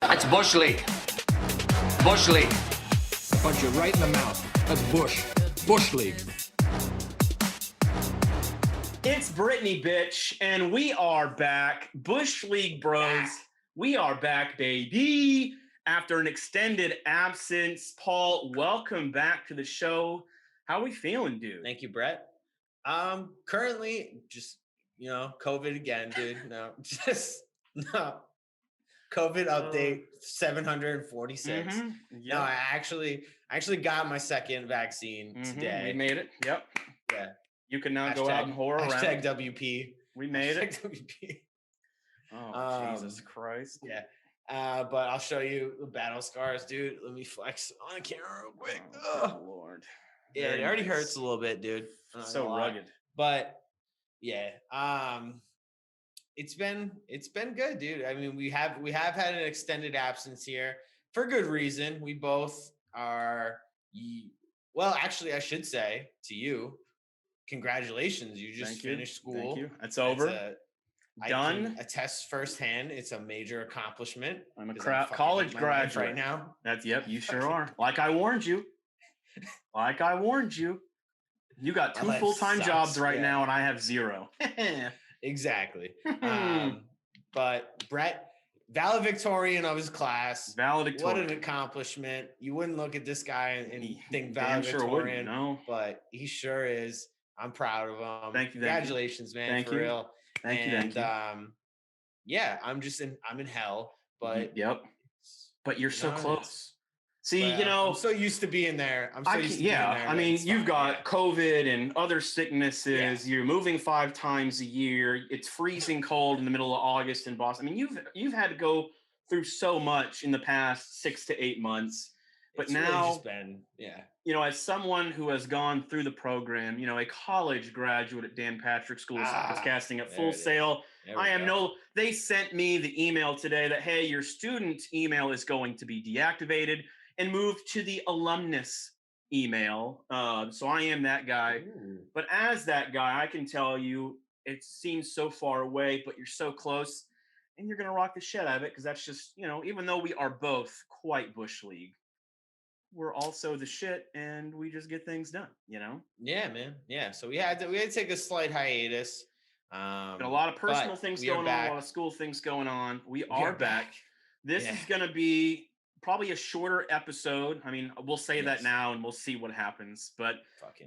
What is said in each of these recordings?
That's Bush League. Bush League. Punch you right in the mouth. That's Bush. Bush League. It's Brittany, bitch, and we are back. Bush League Bros. We are back, baby. After an extended absence. Paul, welcome back to the show. How are we feeling, dude? Thank you, Brett. Currently, just, COVID again, dude. No. COVID update 746. Yep. No, I actually got my second vaccine today. We made it. Yep. Yeah. You can now go out and whore around. Hashtag WP. We made it. WP. Oh, Jesus Christ. Yeah. But I'll show you the battle scars, dude. Let me flex on camera real quick. Oh, Lord. Yeah, Very it already nice. hurts a little bit, dude. So rugged. But yeah, it's been good, dude. I mean, we have had an extended absence here for good reason. We both are. Well, actually, I should say to you, congratulations. You just finished school. Thank you. It's over. Done. I can attest firsthand. It's a major accomplishment. I'm a college graduate right now. You sure are. Like I warned you. You got two full-time jobs right now, and I have zero. Exactly. But Brett, valedictorian of his class. Valedictorian. What an accomplishment. You wouldn't look at this guy and think Sure valedictorian, no. but he sure is. I'm proud of him. Thank you. Congratulations, man. Thank for you. real. Thank you. Yeah, I'm in hell, but yep. But you're so close. See, I'm so used to being there. I mean, you've got COVID and other sicknesses. Yeah. You're moving 5 times a year. It's freezing cold in the middle of August in Boston. I mean, you've had to go through so much in the past 6 to 8 months. But now, really just been, as someone who has gone through the program, a college graduate at Dan Patrick School of Broadcasting at Full Sail, they sent me the email today that, hey, your student email is going to be deactivated and moved to the alumnus email. So I am that guy. Ooh. But as that guy, I can tell you, it seems so far away, but you're so close, and you're going to rock the shit out of it, because that's just, even though we are both quite Bush League, we're also the shit, and we just get things done, Yeah, man. Yeah. So we had to take a slight hiatus. Got a lot of personal things going on, a lot of school things going on. We are back. This is going to be probably a shorter episode. I mean, we'll say that now, and we'll see what happens. But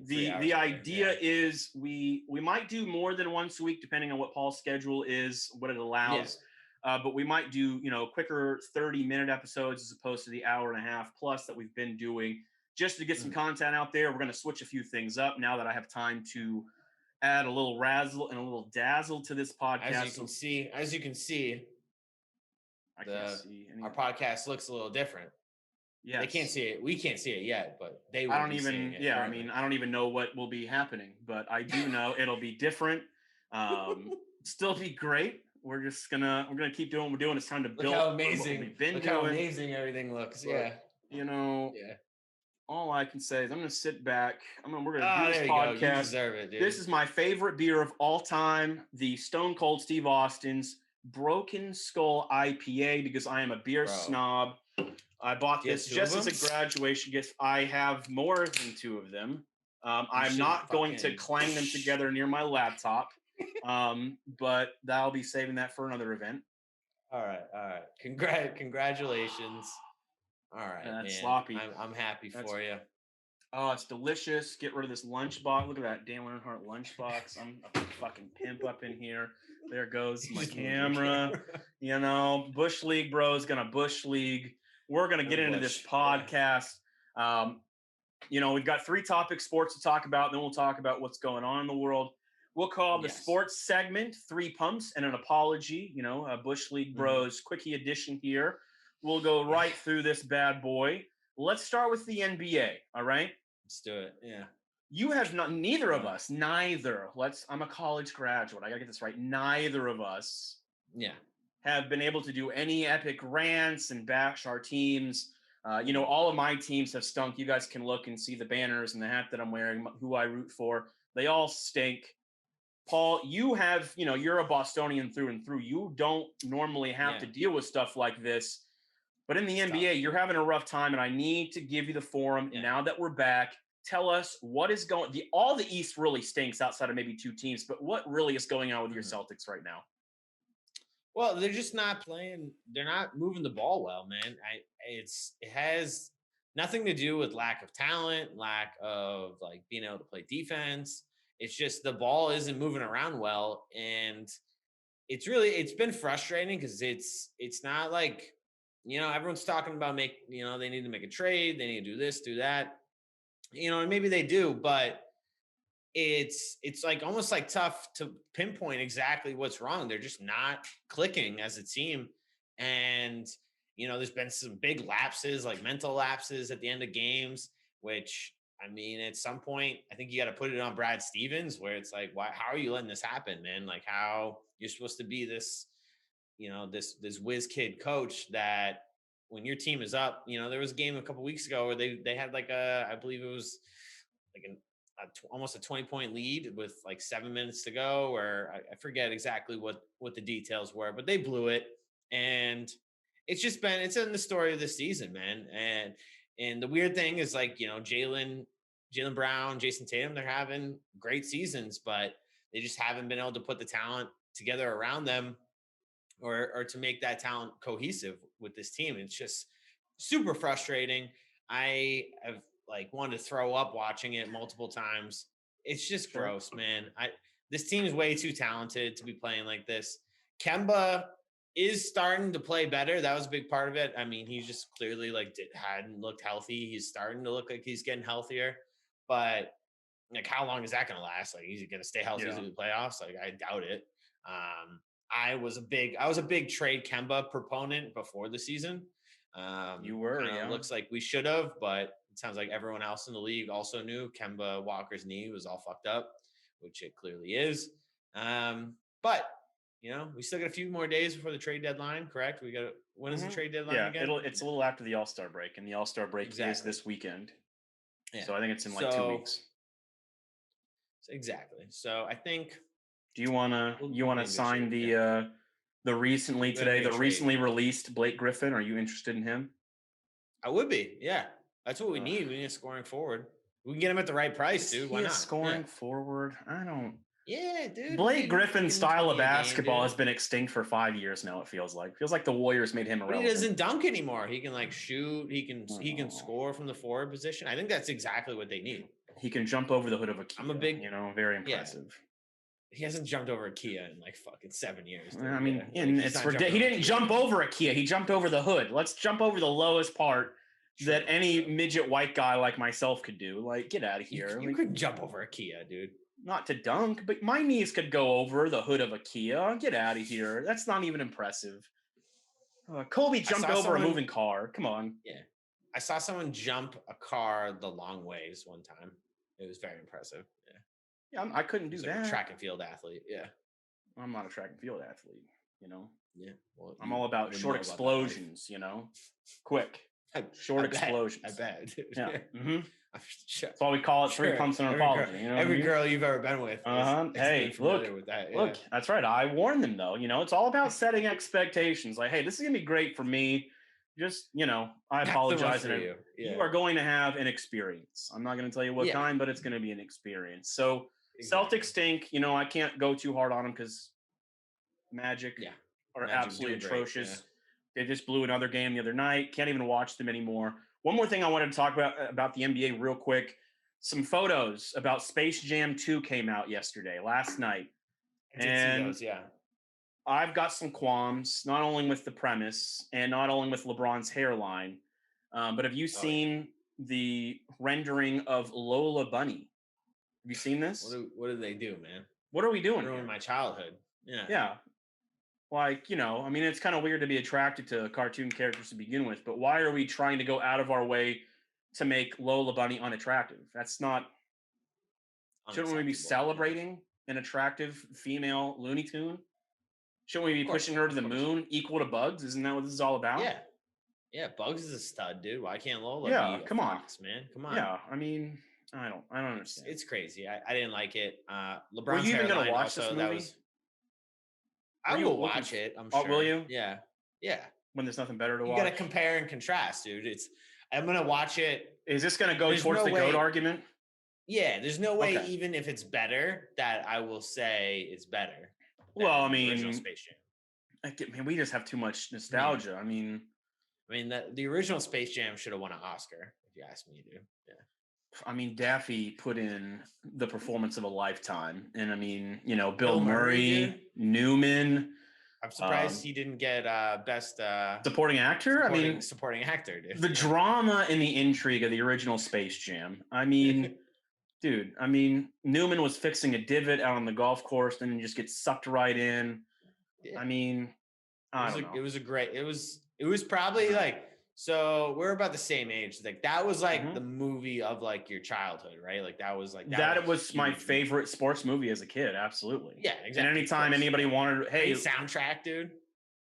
the idea is we might do more than once a week, depending on what Paul's schedule is, what it allows. But we might do, quicker 30-minute episodes as opposed to the hour and a half plus that we've been doing, just to get some content out there. We're going to switch a few things up now that I have time to add a little razzle and a little dazzle to this podcast. As you can see, our podcast looks a little different. Yeah, they can't see it. We can't see it yet, but they will. I don't even know what will be happening, but I do know it'll be different. Still be great. We're gonna keep doing what we're doing. It's time to build. Look how amazing! How amazing everything looks. But, all I can say is I'm gonna sit back. We're gonna do this podcast. You deserve it, dude. This is my favorite beer of all time, the Stone Cold Steve Austin's Broken Skull IPA, because I am a beer snob. I bought this just as a graduation gift. I have more than 2 of them. I'm not going to clang them together near my laptop. But I'll be saving that for another event. All right. Congratulations. All right, that's sloppy. I'm happy for you. Oh, it's delicious. Get rid of this lunchbox. Look at that Dan Earnhardt lunchbox. I'm a fucking pimp up in here. There goes my camera. Bush League Bros gonna Bush League. We're gonna get into this podcast. We've got 3 topic sports to talk about. Then we'll talk about what's going on in the world. We'll call the sports segment 3 pumps and an apology, a Bush League Bros quickie edition here. We'll go right through this bad boy. Let's start with the NBA, all right? Let's do it, yeah. You have neither of us, I'm a college graduate. I got to get this right. Neither of us have been able to do any epic rants and bash our teams. All of my teams have stunk. You guys can look and see the banners and the hat that I'm wearing, who I root for. They all stink. Paul, you have, you're a Bostonian through and through. You don't normally have to deal with stuff like this. But in the NBA, you're having a rough time, and I need to give you the forum now that we're back. Tell us what is going. All the East really stinks outside of maybe 2 teams, but what really is going on with your Celtics right now? Well, they're just not playing. They're not moving the ball well, man. It has nothing to do with lack of talent, lack of like being able to play defense. It's just the ball isn't moving around well, and it's been frustrating because it's not like, everyone's talking about they need to make a trade, they need to do this, do that, and maybe they do, but it's like almost like tough to pinpoint exactly what's wrong. They're just not clicking as a team. And, there's been some big lapses, like mental lapses at the end of games, which, I mean, at some point, I think you got to put it on Brad Stevens, where it's like, why, how are you letting this happen, man? Like, how you're supposed to be this, this whiz kid coach that when your team is up, there was a game a couple weeks ago where they had like I believe it was like almost a 20-point lead with like 7 minutes to go, or I forget exactly what the details were, but they blew it. And it's in the story of the season, man. And the weird thing is, like, Jaylen Brown, Jason Tatum, they're having great seasons, but they just haven't been able to put the talent together around them or to make that talent cohesive with this team. It's just super frustrating. I have wanted to throw up watching it multiple times. It's just gross, man. This team is way too talented to be playing like this. Kemba is starting to play better. That was a big part of it. I mean, he just clearly hadn't looked healthy. He's starting to look like he's getting healthier, but like, how long is that going to last? Like, he's going to stay healthy through the playoffs? Like, I doubt it. I was a big trade Kemba proponent before the season. You were, Looks like we should have, but it sounds like everyone else in the league also knew Kemba Walker's knee was all fucked up, which it clearly is. But we still got a few more days before the trade deadline, correct? When is the trade deadline again? It's a little after the All-Star break, and the All-Star break is this weekend. Yeah. So I think it's in 2 weeks. Exactly. So I think. Do you want to sign the recently released Blake Griffin? Are you interested in him? I would be. Yeah. That's what we need. We need a scoring forward. We can get him at the right price, dude. Why not? Scoring forward? I don't. Yeah, dude. Blake Griffin's style of basketball has been extinct for 5 years now. It feels like the Warriors made him irrelevant. But he doesn't dunk anymore. He can shoot. He can score from the forward position. I think that's exactly what they need. He can jump over the hood of a Kia. I'm a big, very impressive. Yeah. He hasn't jumped over a Kia in fucking 7 years. Dude. I mean, it's ridiculous. He didn't jump over a Kia. He jumped over the hood. Let's jump over the lowest part that any midget white guy like myself could do. Like, get out of here. You couldn't jump over a Kia, dude. Not to dunk, but my knees could go over the hood of a Kia. Get out of here. That's not even impressive. Kobe jumped over a moving car. Come on. Yeah. I saw someone jump a car the long ways one time. It was very impressive. Yeah. Yeah, I couldn't do that. Like a track and field athlete. Yeah. I'm not a track and field athlete, Yeah. Well, I'm all about short explosions, quick. Short explosions. I bet. Yeah. Mm-hmm. That's why we call it 3 pumps and an apology. Every girl you've ever been with. Hey, look, with that. Look, that's right. I warned them, though. It's all about setting expectations. Like, hey, this is going to be great for me. Just, I apologize. You are going to have an experience. I'm not going to tell you what kind, but it's going to be an experience. So Celtics stink. I can't go too hard on them because Magic are absolutely atrocious. Yeah. They just blew another game the other night. Can't even watch them anymore. One more thing I wanted to talk about the NBA real quick. Some photos about Space Jam 2 came out last night. I did see those, yeah. I've got some qualms, not only with the premise and not only with LeBron's hairline, but have you seen the rendering of Lola Bunny? Have you seen this? What do they do, man? What are we doing? Ruined my childhood. Yeah. Yeah. Like, it's kind of weird to be attracted to cartoon characters to begin with, but why are we trying to go out of our way to make Lola Bunny unattractive? That's not. Shouldn't we be celebrating an attractive female Looney Tune? Shouldn't we be pushing her to the moon equal to Bugs? Isn't that what this is all about? Yeah. Yeah, Bugs is a stud, dude. Why can't Lola be come on, fox, man? Come on. Yeah, I mean, I don't understand. It's crazy. I didn't like it. LeBron's Were you even going to watch also, this movie? I will watch it, I'm sure. Oh, will you? Yeah. Yeah. when there's nothing better to You watch? got to compare and contrast, dude. I'm going to watch it. Is this going to go towards the GOAT argument? Yeah, there's no way, even if it's better, that I will say it's better. Well, I the mean, original Space Jam. We just have too much nostalgia. I mean, the original Space Jam should have won an Oscar, if you ask me, dude. Yeah. I mean, Daffy put in the performance of a lifetime, and I mean, Bill Murray, Newman. I'm surprised he didn't get best supporting actor. Supporting actor, dude. The drama and the intrigue of the original Space Jam. I mean, dude. I mean, Newman was fixing a divot out on the golf course, and then just gets sucked right in. Yeah. I mean, it was probably like. So we're about the same age. Like that was like the movie of like your childhood, right? Like that was like that was my favorite sports movie as a kid. Absolutely. Yeah, exactly. And anytime anybody wanted, hey, soundtrack, dude.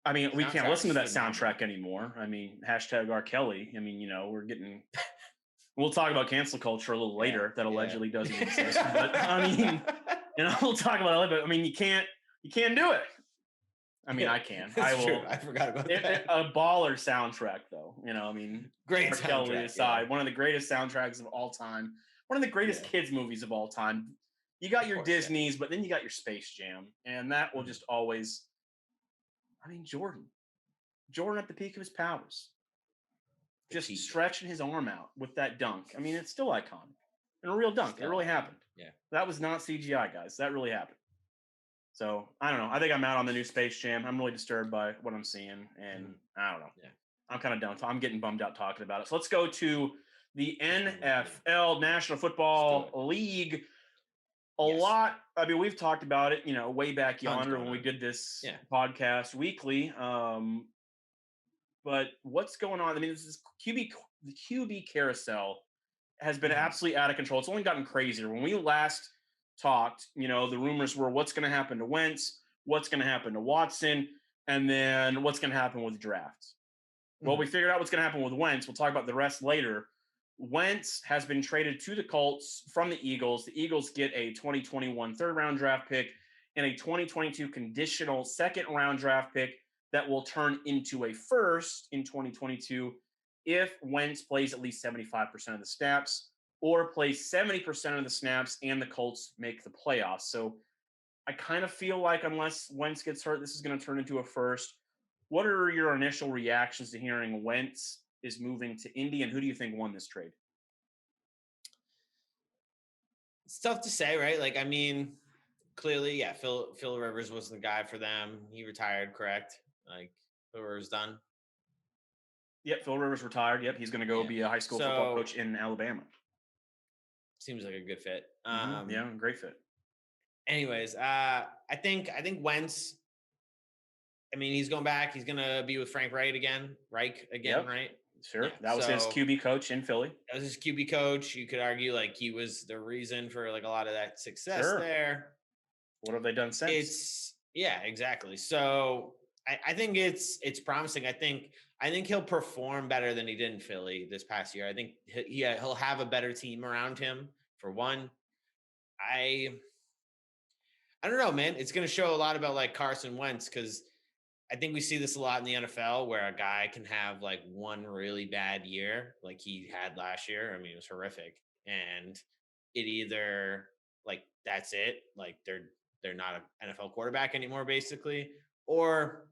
I mean, we can't listen to that soundtrack anymore. I mean, #R. Kelly. I mean, we're getting. We'll talk about cancel culture a little later. That allegedly doesn't exist. But I mean, we'll talk about it later. But I mean, you can't do it. I mean, I can. I will. True. I forgot about that. A baller soundtrack, though. I mean, great soundtrack. Kelly aside, one of the greatest soundtracks of all time. One of the greatest kids movies of all time. You got your Disneys, but then you got your Space Jam, and that will just always. I mean, Jordan at the peak of his powers, just stretching his arm out with that dunk. I mean, it's still iconic and a real dunk. It really happened. Yeah, that was not CGI, guys. That really happened. So I don't know. I think I'm out on the new Space Jam. I'm really disturbed by what I'm seeing, and I don't know. Yeah, I'm kind of done. I'm getting bummed out talking about it. So let's go to the NFL, National Football League. A lot. I mean, we've talked about it, way back yonder when we did this podcast weekly. But what's going on? I mean, the QB Carousel has been absolutely out of control. It's only gotten crazier. When we last talked, the rumors were what's going to happen to Wentz, what's going to happen to Watson, and then what's going to happen with drafts. Well, we figured out what's going to happen with Wentz. We'll talk about the rest later. Wentz has been traded to the Colts from the Eagles. The Eagles get a 2021 third-round draft pick and a 2022 conditional second-round draft pick that will turn into a first in 2022 if Wentz plays at least 75% of the snaps or plays 70% of the snaps and the Colts make the playoffs. So I kind of feel like unless Wentz gets hurt, this is going to turn into a first. What are your initial reactions to hearing Wentz is moving to Indy, and who do you think won this trade? It's tough to say, right? Like, I mean, clearly, Phil Rivers was the guy for them. He retired, correct? Like, Phil Rivers done? Yep, Phil Rivers retired. Yep, he's going to go be a high school football coach in Alabama. Seems like a good fit. Yeah, great fit. Anyways, I think Wentz. I mean, he's going back. He's going to be with Frank Reich again, right? Sure. Yeah. That was his QB coach in Philly. That was his QB coach. You could argue like he was the reason for like a lot of that success there. What have they done since? Exactly. So I think it's promising. I think he'll perform better than he did in Philly this past year. I think he'll have a better team around him for one. I don't know, man. It's going to show a lot about like Carson Wentz because I think we see this a lot in the NFL where a guy can have like one really bad year like he had last year. I mean, it was horrific. And it either like that's it, like they're not an NFL quarterback anymore, basically, or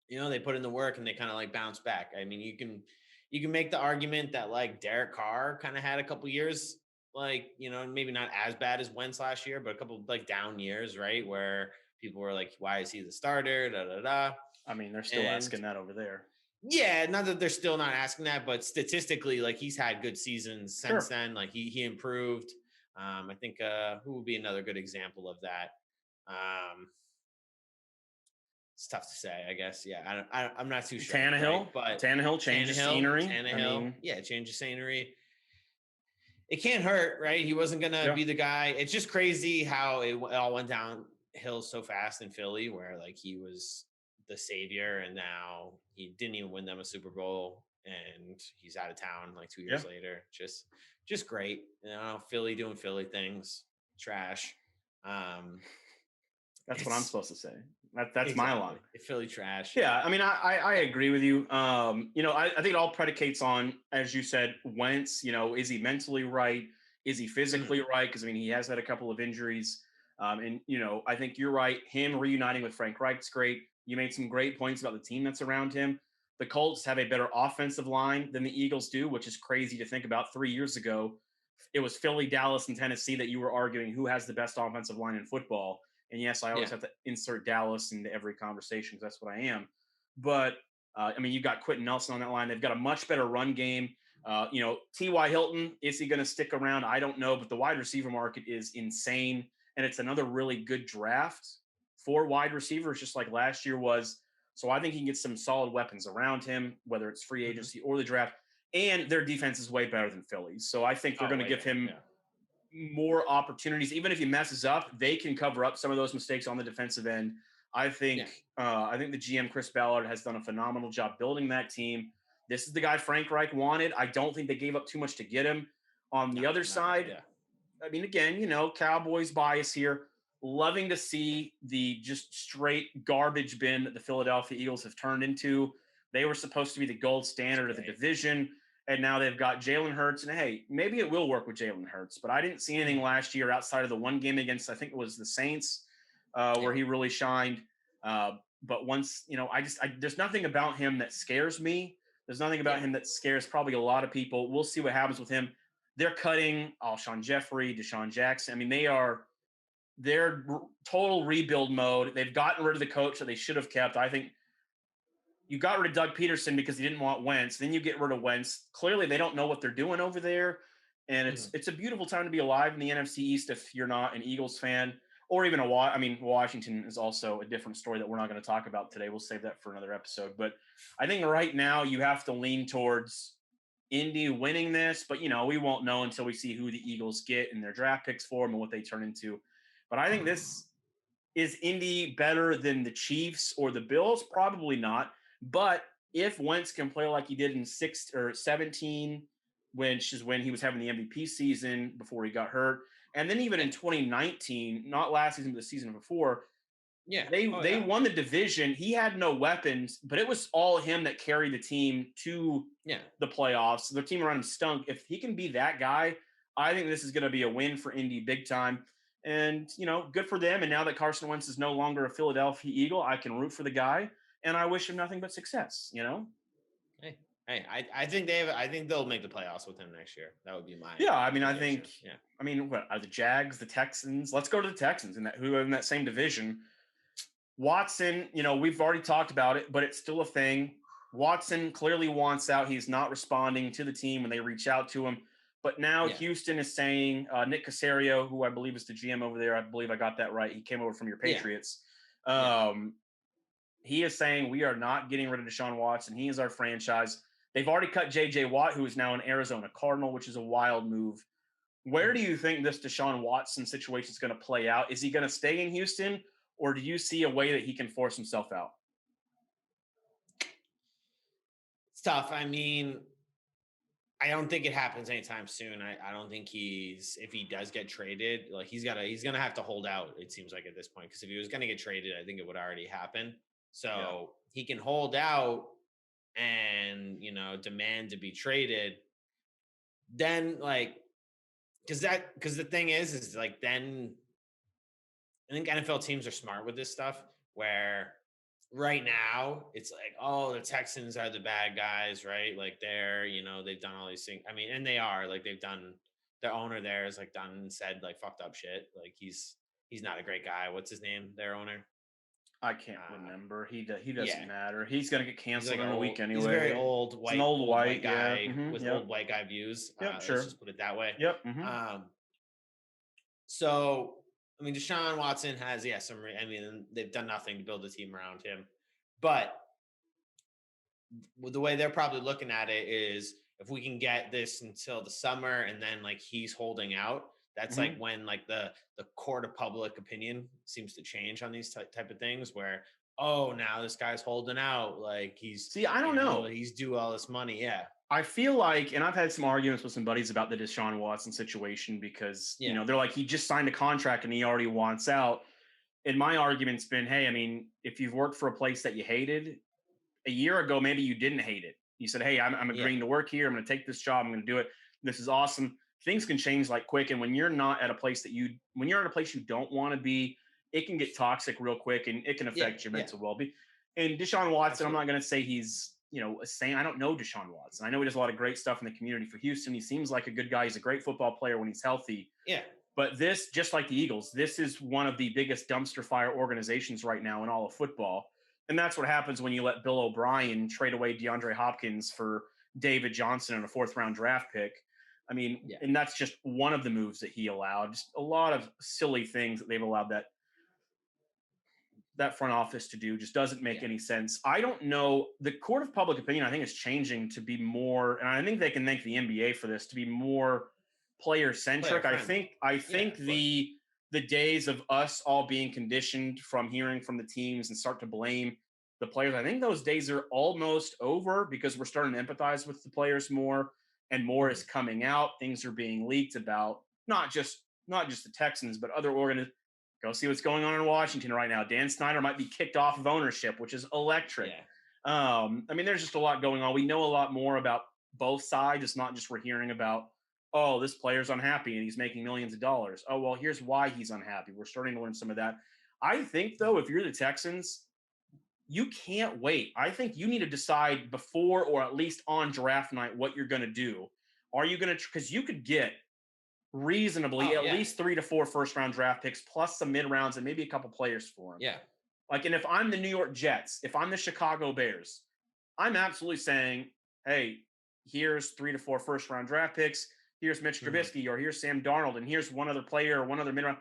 they put in the work and they kind of like bounce back. I mean, you can make the argument that like Derek Carr kind of had a couple years, like, maybe not as bad as Wentz last year, but a couple like down years, right? Where people were like, why is he the starter? Da, da, da. I mean, they're still asking that over there. Yeah, not that they're still not asking that, but statistically, like he's had good seasons since then. Like he improved. I think who would be another good example of that? It's tough to say, I guess. Yeah, I'm not too sure. Tannehill, right? But Tannehill changes scenery. Change of scenery. It can't hurt, right? He wasn't gonna be the guy. It's just crazy how it all went downhill so fast in Philly, where like he was the savior, and now he didn't even win them a Super Bowl, and he's out of town like 2 years later. Just great, Philly doing Philly things. Trash. That's what I'm supposed to say. That's my line. Philly trash. Yeah, I mean, I agree with you. I think it all predicates on, as you said, Wentz. Is he mentally right? Is he physically right? Because I mean, he has had a couple of injuries. And I think you're right. Him reuniting with Frank Reich's great. You made some great points about the team that's around him. The Colts have a better offensive line than the Eagles do, which is crazy to think about. 3 years ago, it was Philly, Dallas, and Tennessee that you were arguing who has the best offensive line in football. And yes, I always have to insert Dallas into every conversation because that's what I am. But I mean, you've got Quentin Nelson on that line. They've got a much better run game. T.Y. Hilton, is he going to stick around? I don't know, but the wide receiver market is insane. And it's another really good draft for wide receivers, just like last year was. So I think he can get some solid weapons around him, whether it's free agency or the draft. And their defense is way better than Philly's. So I think they're going to give him more opportunities. Even if he messes up, they can cover up some of those mistakes on the defensive end. I think the GM Chris Ballard has done a phenomenal job building that team. This is the guy Frank Reich wanted. I don't think they gave up too much to get him. On the other side, I mean, again, Cowboys bias here. Loving to see the just straight garbage bin that the Philadelphia Eagles have turned into. They were supposed to be the gold standard of the division, and now they've got Jalen Hurts. And, hey, maybe it will work with Jalen Hurts, but I didn't see anything last year outside of the one game against, I think it was the Saints, where he really shined. But once, there's nothing about him that scares me. There's nothing about him that scares probably a lot of people. We'll see what happens with him. They're cutting Alshon Jeffrey, Deshaun Jackson. I mean, they're total rebuild mode. They've gotten rid of the coach that they should have kept. I think you got rid of Doug Peterson because he didn't want Wentz. Then you get rid of Wentz. Clearly, they don't know what they're doing over there. And it's a beautiful time to be alive in the NFC East if you're not an Eagles fan or even Washington is also a different story that we're not going to talk about today. We'll save that for another episode. But I think right now you have to lean towards Indy winning this. But, we won't know until we see who the Eagles get and their draft picks for them and what they turn into. But I think this is Indy better than the Chiefs or the Bills? Probably not. But if Wentz can play like he did in 17, which is when he was having the MVP season before he got hurt, and then even in 2019, not last season, but the season before, they won the division. He had no weapons, but it was all him that carried the team to the playoffs. The team around him stunk. If he can be that guy, I think this is going to be a win for Indy big time. And, good for them. And now that Carson Wentz is no longer a Philadelphia Eagle, I can root for the guy. And I wish him nothing but success, Hey, I think they'll make the playoffs with him next year. That would be my what are the Jags, the Texans? Let's go to the Texans who are in that same division. Watson, we've already talked about it, but it's still a thing. Watson clearly wants out. He's not responding to the team when they reach out to him. But now Houston is saying Nick Caserio, who I believe is the GM over there, I believe I got that right. He came over from your Patriots. He is saying we are not getting rid of Deshaun Watson. He is our franchise. They've already cut J.J. Watt, who is now an Arizona Cardinal, which is a wild move. Where do you think this Deshaun Watson situation is going to play out? Is he going to stay in Houston, or do you see a way that he can force himself out? It's tough. I mean, I don't think it happens anytime soon. I don't think if he does get traded, like he's gonna have to hold out. It seems like at this point, because if he was gonna get traded, I think it would already happen. So he can hold out and demand to be traded. Then because the thing is then I think NFL teams are smart with this stuff where. Right now, it's like, oh, the Texans are the bad guys, right? Like they've done all these things. I mean, and they are their owner there is done and said fucked up shit. Like he's not a great guy. What's his name? Their owner? I can't remember. He doesn't matter. He's gonna get canceled in a week anyway. He's a very old white, old white guy with old white guy views. Sure. Let's just put it that way. Yep. So. I mean, Deshaun Watson has, they've done nothing to build a team around him. But the way they're probably looking at it is if we can get this until the summer and then, he's holding out, that's when, the court of public opinion seems to change on these type of things where, oh, now this guy's holding out. I don't know. He's due all this money. Yeah. I feel like, and I've had some arguments with some buddies about the Deshaun Watson situation because, they're like, he just signed a contract and he already wants out. And my argument's been, hey, I mean, if you've worked for a place that you hated a year ago, maybe you didn't hate it. You said, hey, I'm agreeing to work here. I'm going to take this job. I'm going to do it. This is awesome. Things can change like quick. And when you're not at a place when you're at a place you don't want to be, it can get toxic real quick and it can affect your mental well-being. And Deshaun Watson, I'm not going to say he's, a saint. I don't know Deshaun Watson. I know he does a lot of great stuff in the community for Houston. He seems like a good guy. He's a great football player when he's healthy. Yeah. But this, just like the Eagles, this is one of the biggest dumpster fire organizations right now in all of football. And that's what happens when you let Bill O'Brien trade away DeAndre Hopkins for David Johnson and a 4th-round draft pick. I mean, and that's just one of the moves that he allowed. Just a lot of silly things that they've allowed that front office to do. Just doesn't make any sense. I don't know. The court of public opinion, I think, is changing to be more, and I think they can thank the NBA for this, to be more player-centric. I think the days of us all being conditioned from hearing from the teams and start to blame the players, I think those days are almost over because we're starting to empathize with the players more, and more is coming out. Things are being leaked about not just the Texans, but other organizations. Go see what's going on in Washington right now. Dan Snyder might be kicked off of ownership, which is electric. I mean, there's just a lot going on. We know a lot more about both sides. It's not just we're hearing about, oh, this player's unhappy and he's making millions of dollars. Oh, well, here's why he's unhappy. We're starting to learn some of that. I think, though, if you're the Texans, you can't wait. I think you need to decide before or at least on draft night what you're going to do. Are you going to – because you could get reasonably at least 3 to 4 first-round draft picks plus some mid-rounds and maybe a couple players for him. Yeah. Like, and if I'm the New York Jets, if I'm the Chicago Bears, I'm absolutely saying, hey, here's 3 to 4 first-round draft picks. Here's Mitch Trubisky, or here's Sam Darnold, and here's one other player or one other mid-round.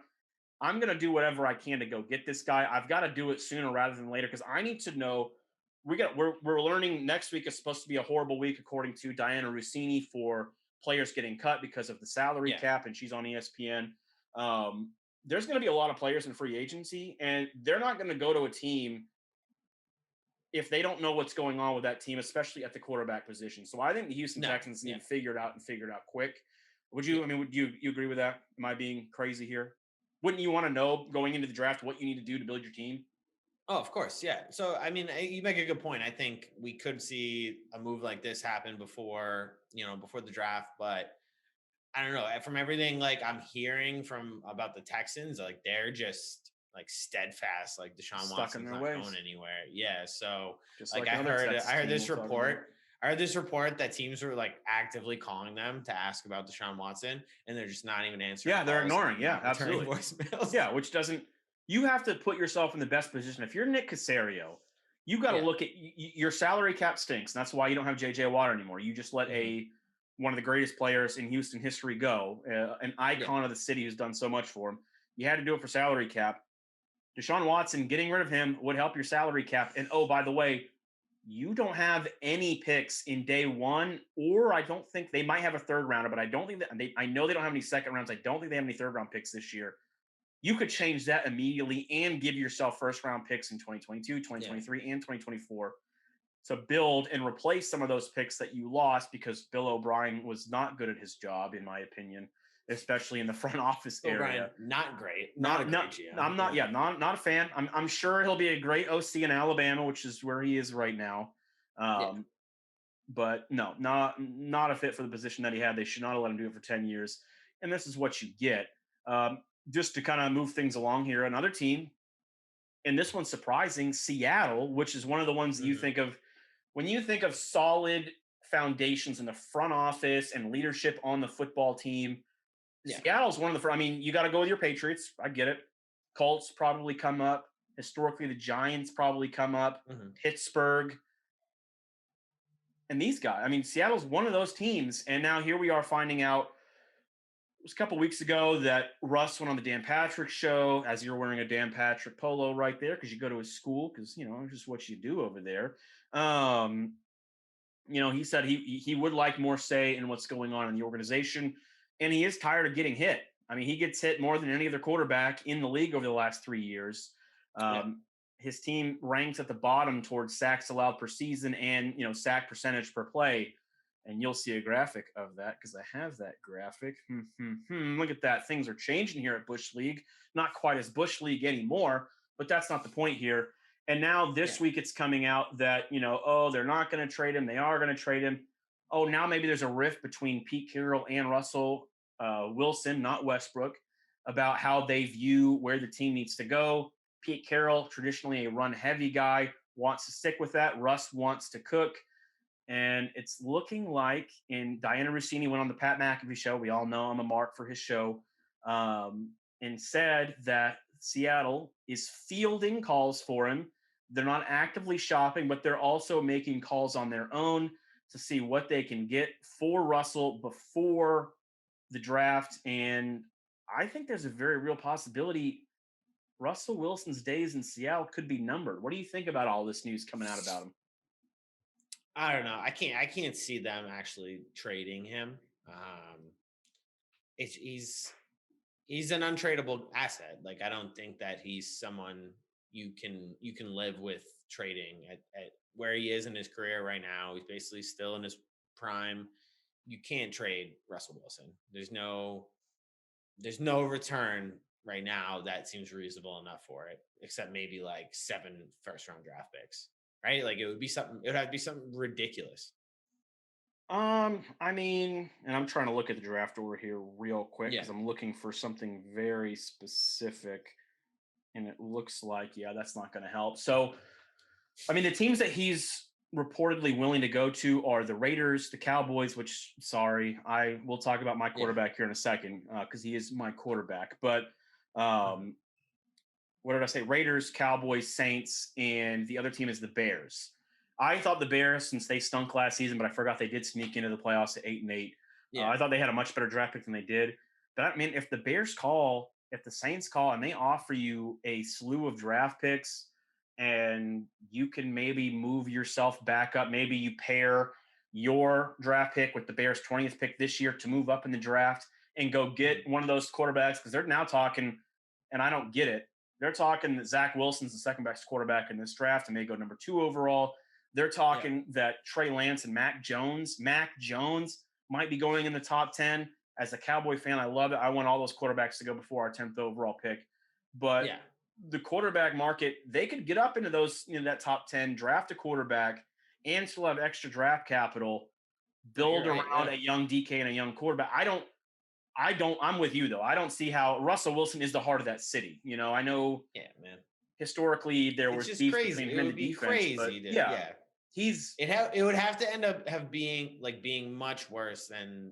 I'm going to do whatever I can to go get this guy. I've got to do it sooner rather than later because I need to know. We're learning next week is supposed to be a horrible week according to Diana Rossini for players getting cut because of the salary cap, and she's on ESPN. There's going to be a lot of players in free agency, and they're not going to go to a team if they don't know what's going on with that team, especially at the quarterback position. So I think the Houston Texans need to figure it out quick. Would you agree with that? Am I being crazy here? Wouldn't you want to know going into the draft what you need to do to build your team? Oh, of course. Yeah. So, I mean, you make a good point. I think we could see a move like this happen before the draft, but I don't know. From everything like I'm hearing about the Texans, like they're just like steadfast, like Deshaun Watson's not going anywhere. Yeah. So just like I heard this report that teams were like actively calling them to ask about Deshaun Watson, and they're just not even answering. Yeah, they're ignoring. Yeah, absolutely. Voicemails. Yeah, which doesn't. You have to put yourself in the best position. If you're Nick Caserio, you got to look at your salary cap stinks. And that's why you don't have J.J. Watt anymore. You just let one of the greatest players in Houston history go, an icon of the city who's done so much for him. You had to do it for salary cap. Deshaun Watson, getting rid of him would help your salary cap. And, oh, by the way, you don't have any picks in day one, or I don't think they might have a third rounder, but I don't think that I know they don't have any second rounds. I don't think they have any third round picks this year. You could change that immediately and give yourself first round picks in 2022, 2023, and 2024 to build and replace some of those picks that you lost because Bill O'Brien was not good at his job, in my opinion, especially in the front office area. O'Brien, not great. Not a fan. I'm sure he'll be a great OC in Alabama, which is where he is right now. But no, not a fit for the position that he had. They should not have let him do it for 10 years. And this is what you get. Just to kind of move things along here, another team, and this one's surprising, Seattle, which is one of the ones that you think of when you think of solid foundations in the front office and leadership on the football team. Seattle's one of the, you got to go with your Patriots. I get it. Colts probably come up. Historically, the Giants probably come up. Pittsburgh. And these guys, Seattle's one of those teams. And now here we are finding out, it was a couple weeks ago that Russ went on the Dan Patrick show, as you're wearing a Dan Patrick polo right there because you go to his school because, it's just what you do over there. He said he would like more say in what's going on in the organization, and he is tired of getting hit. He gets hit more than any other quarterback in the league over the last 3 years. His team ranks at the bottom towards sacks allowed per season and, sack percentage per play. And you'll see a graphic of that because I have that graphic. Look at that. Things are changing here at Bush League. Not quite as Bush League anymore, but that's not the point here. And now this week it's coming out that, they're not going to trade him. They are going to trade him. Oh, now maybe there's a rift between Pete Carroll and Russell Wilson, not Westbrook, about how they view where the team needs to go. Pete Carroll, traditionally a run-heavy guy, wants to stick with that. Russ wants to cook. And it's looking like, and Diana Rossini went on the Pat McAfee show. We all know I'm a mark for his show, and said that Seattle is fielding calls for him. They're not actively shopping, but they're also making calls on their own to see what they can get for Russell before the draft. And I think there's a very real possibility Russell Wilson's days in Seattle could be numbered. What do you think about all this news coming out about him? I don't know. I can't see them actually trading him. He's an untradeable asset. Like, I don't think that he's someone you can live with trading at where he is in his career right now. He's basically still in his prime. You can't trade Russell Wilson. There's no return right now that seems reasonable enough for it, except maybe like 7 first-round draft picks. Right? Like, it would have to be something ridiculous. I mean, and I'm trying to look at the draft order here real quick because I'm looking for something very specific, and it looks like, that's not going to help. So, I mean, the teams that he's reportedly willing to go to are the Raiders, the Cowboys, which, sorry, I will talk about my quarterback here in a second because he is my quarterback. But what did I say? Raiders, Cowboys, Saints, and the other team is the Bears. I thought the Bears, since they stunk last season, but I forgot they did sneak into the playoffs at 8-8. I thought they had a much better draft pick than they did. But I mean, if the Bears call, if the Saints call, and they offer you a slew of draft picks, and you can maybe move yourself back up, maybe you pair your draft pick with the Bears' 20th pick this year to move up in the draft and go get one of those quarterbacks, because they're now talking, and I don't get it, they're talking that Zach Wilson's the second best quarterback in this draft and may go number 2 overall. They're talking that Trey Lance and Mac Jones might be going in the top 10. As a Cowboy fan, I love it. I want all those quarterbacks to go before our 10th overall pick. But the quarterback market, they could get up into those, that top 10, draft a quarterback, and still have extra draft capital, build around a young DK and a young quarterback. I'm with you, though. I don't see how Russell Wilson is the heart of that city. I know. Yeah, man. Historically, there was beef between him and the defense. Crazy. It would have to end up being much worse than,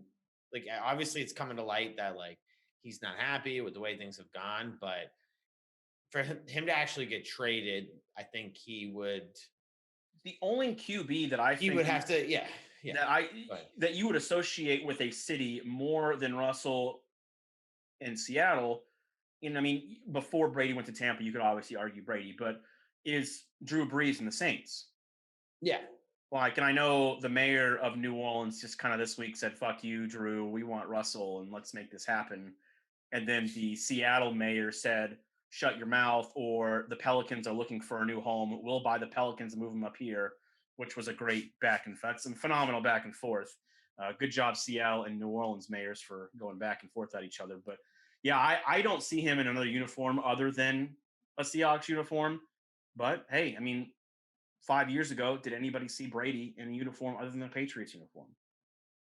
like, obviously it's coming to light that, like, he's not happy with the way things have gone, but for him to actually get traded, I think he would. The only QB that I think he would have to, that you would associate with a city more than Russell in Seattle. And I mean, before Brady went to Tampa, you could obviously argue Brady, but is Drew Brees and the Saints. Yeah. Like, and I know the mayor of New Orleans just kind of this week said, "Fuck you, Drew. We want Russell, and let's make this happen." And then the Seattle mayor said, "Shut your mouth," or the Pelicans are looking for a new home. We'll buy the Pelicans and move them up here, which was a great back and forth, some phenomenal back and forth. Good job, Seattle and New Orleans mayors, for going back and forth at each other. But yeah, I don't see him in another uniform other than a Seahawks uniform. But hey, I mean, 5 years ago, did anybody see Brady in a uniform other than the Patriots uniform?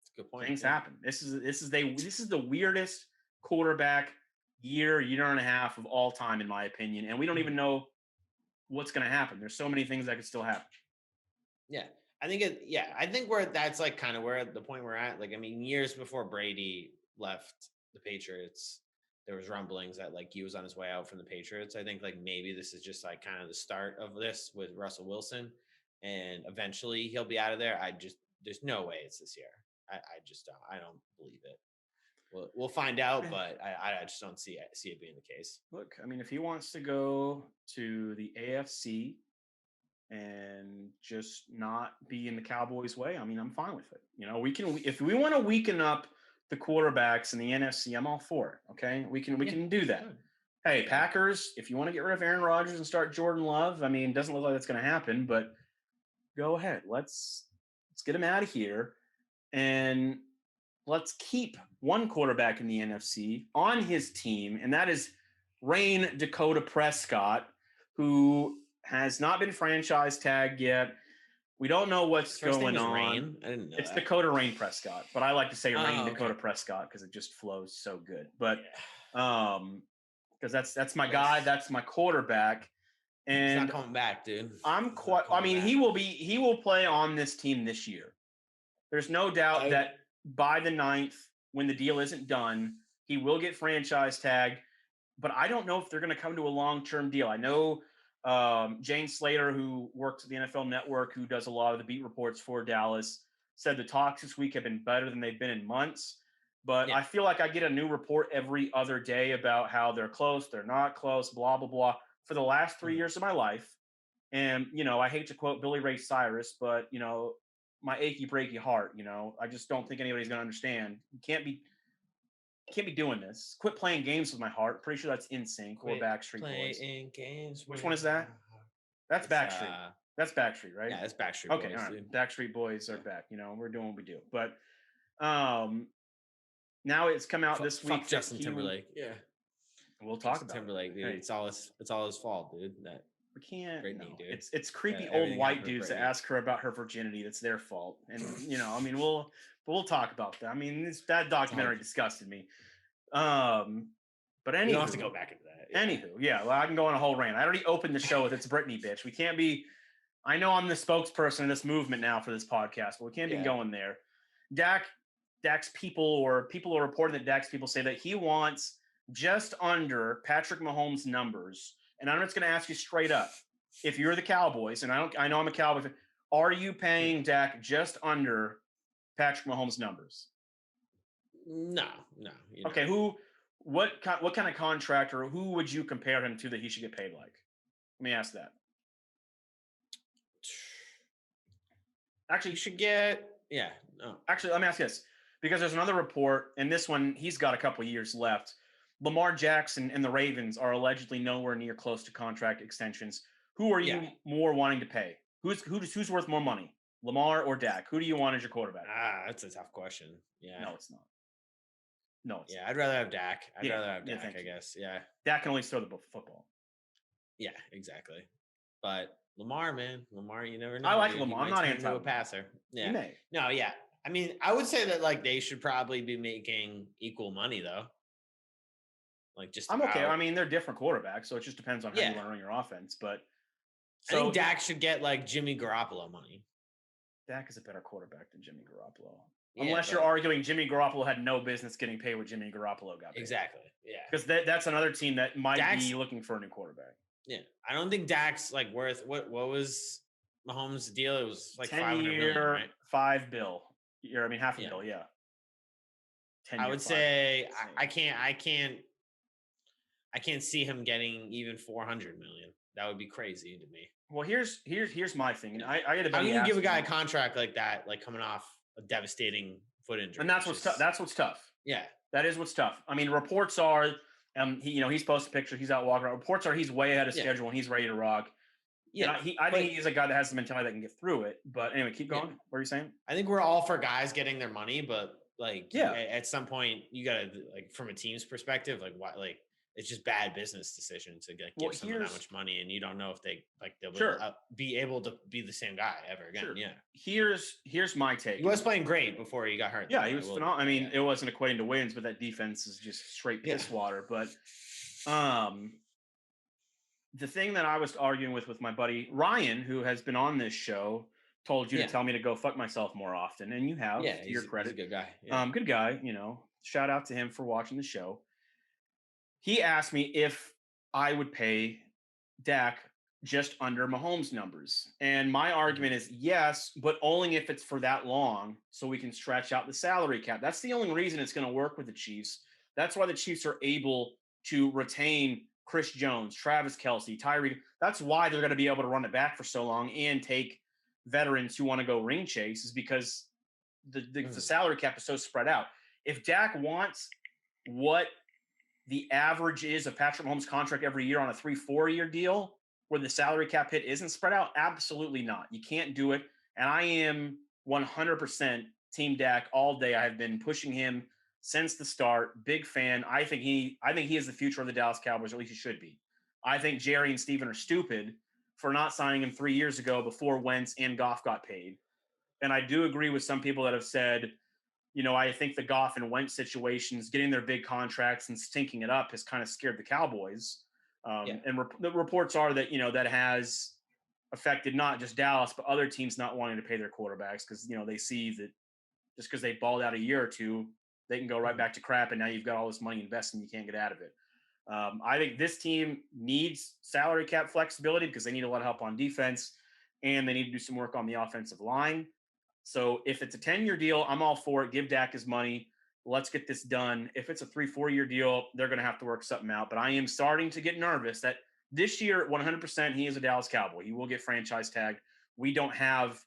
That's a good point. Things happen. This is the weirdest quarterback year and a half of all time, in my opinion, and we don't even know what's going to happen. There's so many things that could still happen. Yeah, I think that's like kind of where the point we're at. Like, I mean, years before Brady left the Patriots, there was rumblings that, like, he was on his way out from the Patriots. I think, like, maybe this is just like kind of the start of this with Russell Wilson, and eventually he'll be out of there. There's no way it's this year. I don't believe it. We'll find out, but I just don't see it being the case. Look, I mean, if he wants to go to the AFC and just not be in the Cowboys' way, I mean, I'm fine with it. If we want to weaken up the quarterbacks in the NFC, I'm all for it. Okay, we can do that. Hey, Packers, if you want to get rid of Aaron Rodgers and start Jordan Love, I mean, it doesn't look like that's going to happen, but go ahead. Let's get him out of here. And let's keep one quarterback in the NFC on his team, and that is Rain Dakota Prescott, who has not been franchise tagged yet. We don't know what's going on. Rain? I didn't know it's that. Dakota Rain Prescott, but I like to say Rain Dakota Prescott because it just flows so good. But because that's my guy, that's my quarterback, and he's not coming back, dude. He will play on this team this year. There's no doubt that by the 9th, when the deal isn't done, he will get franchise tagged. But I don't know if they're going to come to a long-term deal. I know Jane Slater, who works at the NFL Network, who does a lot of the beat reports for Dallas, said the talks this week have been better than they've been in months. But I feel like I get a new report every other day about how they're close, they're not close, blah, blah, blah, for the last 3 years of my life. And, I hate to quote Billy Ray Cyrus, but, my achy breaky heart, I just don't think anybody's going to understand. You can't be doing this. Quit playing games with my heart. Pretty sure that's NSYNC or Backstreet Boys. Games. Which one is that? That's Backstreet. That's Backstreet, right? Yeah, that's Backstreet Boys. Okay, all right. Backstreet Boys are back. We're doing what we do. But now it's come out this week. Fuck Justin Timberlake. Yeah. We'll talk about Timberlake, dude. Hey. It's all his fault, dude. We can't. Britney, dude. It's creepy old white dudes that ask her about her virginity. That's their fault. And we'll talk about that. That documentary disgusted me. But anywho, you don't have to go back into that. Yeah. Anywho, yeah, well, I can go on a whole rant. I already opened the show with "It's Britney, bitch." We can't be. I know I'm the spokesperson of this movement now for this podcast, but we can't be going there. Dak's people are reporting that Dak's people say that he wants just under Patrick Mahomes' numbers. And I'm just going to ask you straight up: if you're the Cowboys, and I know I'm a Cowboy fan, are you paying Dak just under Patrick Mahomes' numbers? No. Okay, what kind of contract, or who would you compare him to that he should get paid like? Let me ask that. Actually, you should get Actually, let me ask this, because there's another report, and this one he's got a couple years left. Lamar Jackson and the Ravens are allegedly nowhere near close to contract extensions. Who are you more wanting to pay? Who's worth more money, Lamar or Dak? Who do you want as your quarterback? That's a tough question. Yeah. No, it's not. No, it's not. I'd rather have Dak. I guess. Yeah. Dak can only throw the football. Yeah, exactly. But Lamar, you never know. I like Lamar. I'm not anti a passer. Yeah. You may. No, yeah. I would say that they should probably be making equal money though. I'm okay. They're different quarterbacks, so it just depends on how you want to run your offense. But I think Dak should get Jimmy Garoppolo money. Dak is a better quarterback than Jimmy Garoppolo. Unless you're arguing Jimmy Garoppolo had no business getting paid what Jimmy Garoppolo got paid. Exactly. Yeah. Because that's another team that might be looking for a new quarterback. Yeah. I don't think Dak's worth what was Mahomes' deal? It was 500 million, right? $5 billion. Half a bill, yeah. I would say I can't see him getting even 400 million. That would be crazy to me. Well, here's my thing. And I get how do you give a guy a contract like that, coming off a devastating foot injury? And that's what's tough. That's what's tough. Yeah, that is what's tough. Reports are, he's posted pictures. He's out walking around. Reports are he's way ahead of schedule and he's ready to rock. Yeah, I think he's a guy that has the mentality that can get through it. But anyway, keep going. What are you saying? I think we're all for guys getting their money, but at some point you gotta from a team's perspective, it's just bad business decision to give someone that much money, and you don't know if they'll be able to be the same guy ever again. Sure. Yeah. Here's my take. He was playing great before he got hurt. Yeah, he was phenomenal. It wasn't equating to wins, but that defense is just straight piss water. But the thing that I was arguing with my buddy Ryan, who has been on this show, told you to tell me to go fuck myself more often, and you have. Yeah, to your credit, he's a good guy. Yeah. Good guy. Shout out to him for watching the show. He asked me if I would pay Dak just under Mahomes' numbers, and my argument is yes, but only if it's for that long, so we can stretch out the salary cap. That's the only reason it's going to work with the Chiefs. That's why the Chiefs are able to retain Chris Jones, Travis Kelce, Tyreek. That's why they're going to be able to run it back for so long and take veterans who want to go ring chase, is because the salary cap is so spread out. If Dak wants what the average is of Patrick Mahomes' contract every year on a 3-4 year deal where the salary cap hit isn't spread out, absolutely not. You can't do it. And I am 100% Team Dak all day. I have been pushing him since the start. Big fan. I think he is the future of the Dallas Cowboys, or at least he should be. I think Jerry and Steven are stupid for not signing him 3 years ago before Wentz and Goff got paid. And I do agree with some people that have said, I think the Goff and Wentz situations, getting their big contracts and stinking it up has kind of scared the Cowboys. And the reports are that, that has affected not just Dallas, but other teams not wanting to pay their quarterbacks because, they see that just because they balled out a year or two, they can go right back to crap. And now you've got all this money invested and you can't get out of it. I think this team needs salary cap flexibility because they need a lot of help on defense and they need to do some work on the offensive line. So if it's a 10-year deal, I'm all for it. Give Dak his money. Let's get this done. If it's a 3-4 year deal, they're going to have to work something out. But I am starting to get nervous that this year, 100%, he is a Dallas Cowboy. He will get franchise tagged. We don't have